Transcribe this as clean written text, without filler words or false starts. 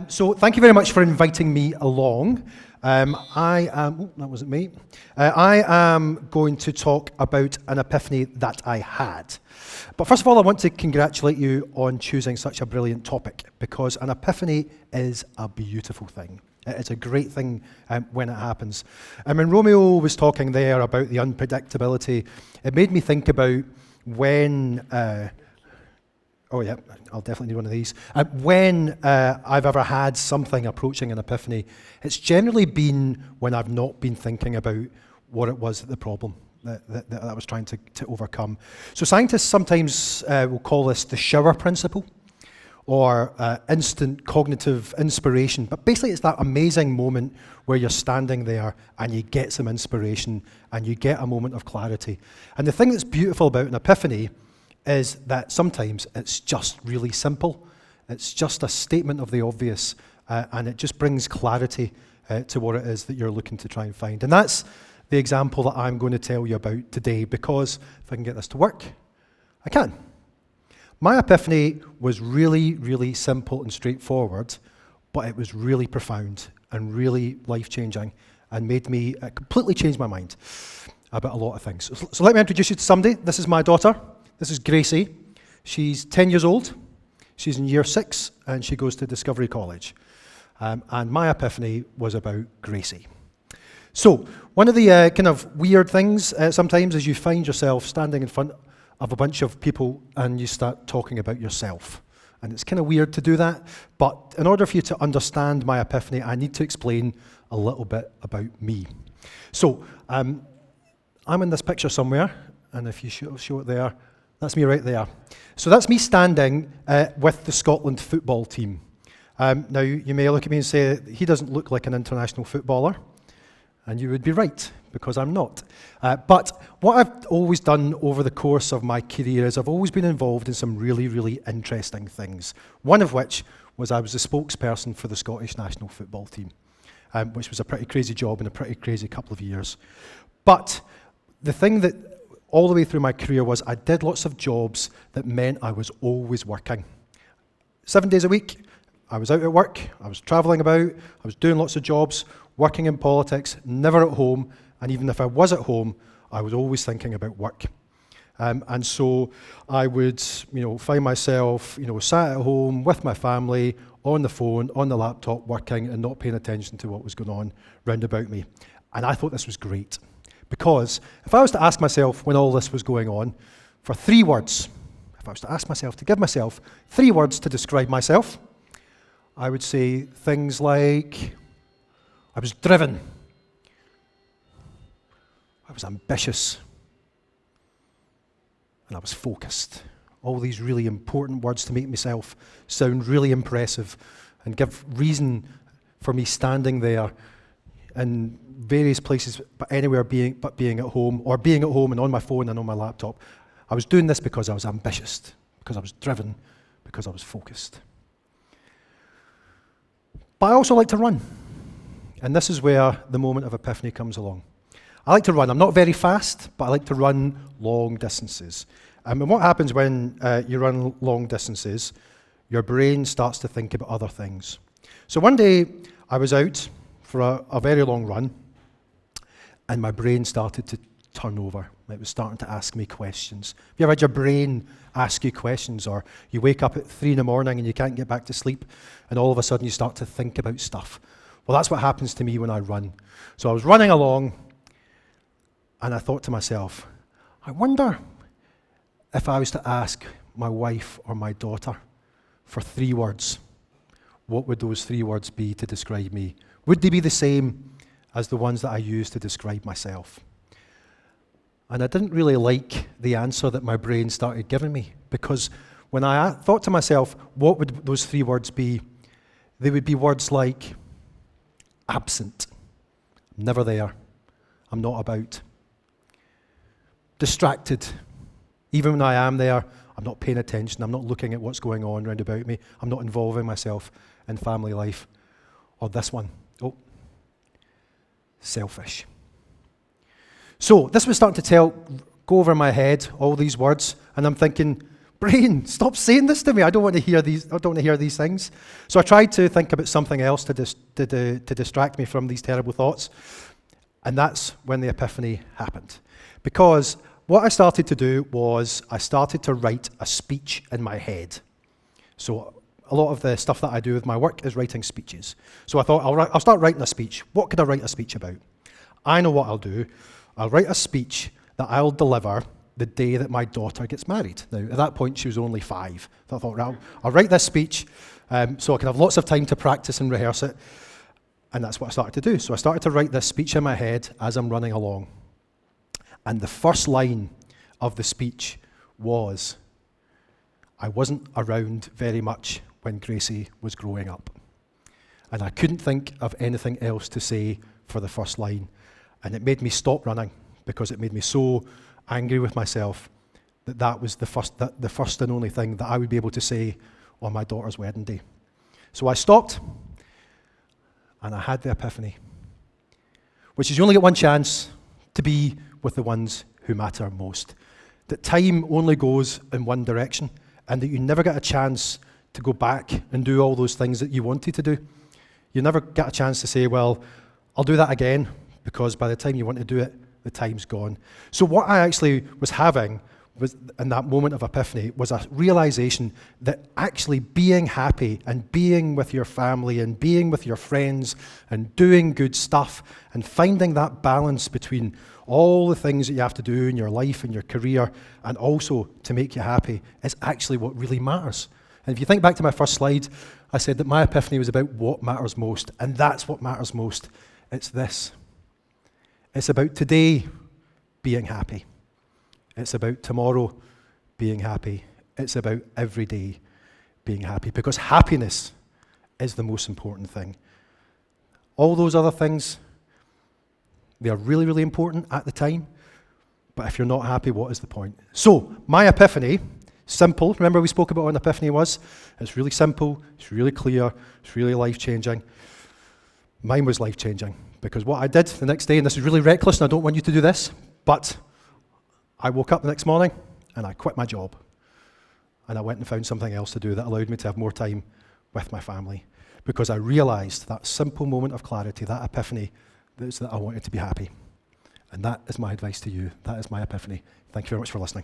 So thank you very much for inviting me along. That wasn't me. I am going to talk about an epiphany that I had. But first of all, I want to congratulate you on choosing such a brilliant topic, because an epiphany is a beautiful thing. It's a great thing when it happens. And when Romeo was talking there about the unpredictability, it made me think about when... Oh yeah, I'll definitely need one of these. When I've ever had something approaching an epiphany, it's generally been when I've not been thinking about what it was, the problem that I was trying to overcome. So scientists sometimes will call this the shower principle, or instant cognitive inspiration. But basically it's that amazing moment where you're standing there and you get some inspiration and you get a moment of clarity. And the thing that's beautiful about an epiphany is that sometimes it's just really simple. It's just a statement of the obvious, and it just brings clarity to what it is that you're looking to try and find. And that's the example that I'm going to tell you about today, because if I can get this to work, I can. My epiphany was really, really simple and straightforward, but it was really profound and really life-changing and made me completely change my mind about a lot of things. So let me introduce you to somebody. This is my daughter. This is Gracie. She's 10 years old. She's in year 6 and she goes to Discovery College. And my epiphany was about Gracie. So one of the kind of weird things sometimes is you find yourself standing in front of a bunch of people and you start talking about yourself. And it's kind of weird to do that, but in order for you to understand my epiphany, I need to explain a little bit about me. So I'm in this picture somewhere, and if you show it there, that's me right there. So that's me standing with the Scotland football team. Now, you may look at me and say, he doesn't look like an international footballer. And you would be right, because I'm not. But what I've always done over the course of my career is I've always been involved in some really, really interesting things. One of which was I was the spokesperson for the Scottish national football team, which was a pretty crazy job and a pretty crazy couple of years. But the thing that all the way through my career was I did lots of jobs that meant I was always working. 7 days a week, I was out at work, I was travelling about, I was doing lots of jobs, working in politics, never at home, and even if I was at home, I was always thinking about work. And so I would, find myself, sat at home with my family, on the phone, on the laptop, working and not paying attention to what was going on round about me. And I thought this was great. Because if I was to ask myself when all this was going on for 3 words, if I was to ask myself to give myself 3 words to describe myself, I would say things like, I was driven, I was ambitious, and I was focused. All these really important words to make myself sound really impressive and give reason for me standing there in various places, but anywhere but being at home, or being at home and on my phone and on my laptop. I was doing this because I was ambitious, because I was driven, because I was focused. But I also like to run. And this is where the moment of epiphany comes along. I like to run. I'm not very fast, but I like to run long distances. And what happens when you run long distances, your brain starts to think about other things. So one day, I was out for a very long run, and my brain started to turn over. It was starting to ask me questions. Have you ever had your brain ask you questions, or you wake up at 3 in the morning and you can't get back to sleep, and all of a sudden you start to think about stuff? Well, that's what happens to me when I run. So I was running along, and I thought to myself, I wonder if I was to ask my wife or my daughter for 3 words, what would those 3 words be to describe me? Would they be the same as the ones that I use to describe myself? And I didn't really like the answer that my brain started giving me, because when I thought to myself, what would those 3 words be? They would be words like absent, I'm never there, I'm not about. Distracted, even when I am there, I'm not paying attention, I'm not looking at what's going on round about me, I'm not involving myself in family life. Or this one, selfish. So this was starting to go over my head, all these words, and I'm thinking, brain, stop saying this to me. I don't want to hear these things. So I tried to think about something else to distract me from these terrible thoughts. And that's when the epiphany happened. Because what I started to do was I started to write a speech in my head. So a lot of the stuff that I do with my work is writing speeches. So I thought, I'll start writing a speech. What could I write a speech about? I know what I'll do. I'll write a speech that I'll deliver the day that my daughter gets married. Now, at that point, she was only 5. So I thought, right, I'll write this speech so I can have lots of time to practice and rehearse it. And that's what I started to do. So I started to write this speech in my head as I'm running along. And the first line of the speech was, I wasn't around very much when Gracie was growing up. And I couldn't think of anything else to say for the first line. And it made me stop running because it made me so angry with myself that was the first and only thing that I would be able to say on my daughter's wedding day. So I stopped and I had the epiphany, which is you only get one chance to be with the ones who matter most. That time only goes in one direction and that you never get a chance to go back and do all those things that you wanted to do. You never get a chance to say, well, I'll do that again, because by the time you want to do it, the time's gone. So what I actually was having was, in that moment of epiphany, was a realization that actually being happy and being with your family and being with your friends and doing good stuff and finding that balance between all the things that you have to do in your life and your career and also to make you happy is actually what really matters. And if you think back to my first slide, I said that my epiphany was about what matters most, and that's what matters most. It's this. It's about today being happy. It's about tomorrow being happy. It's about every day being happy, because happiness is the most important thing. All those other things, they are really, really important at the time, but if you're not happy, what is the point? So, my epiphany, simple. Remember we spoke about what an epiphany was? It's really simple, it's really clear, it's really life-changing. Mine was life-changing, because what I did the next day, and this is really reckless, and I don't want you to do this, but I woke up the next morning and I quit my job. And I went and found something else to do that allowed me to have more time with my family, because I realized that simple moment of clarity, that epiphany, that I wanted to be happy. And that is my advice to you. That is my epiphany. Thank you very much for listening.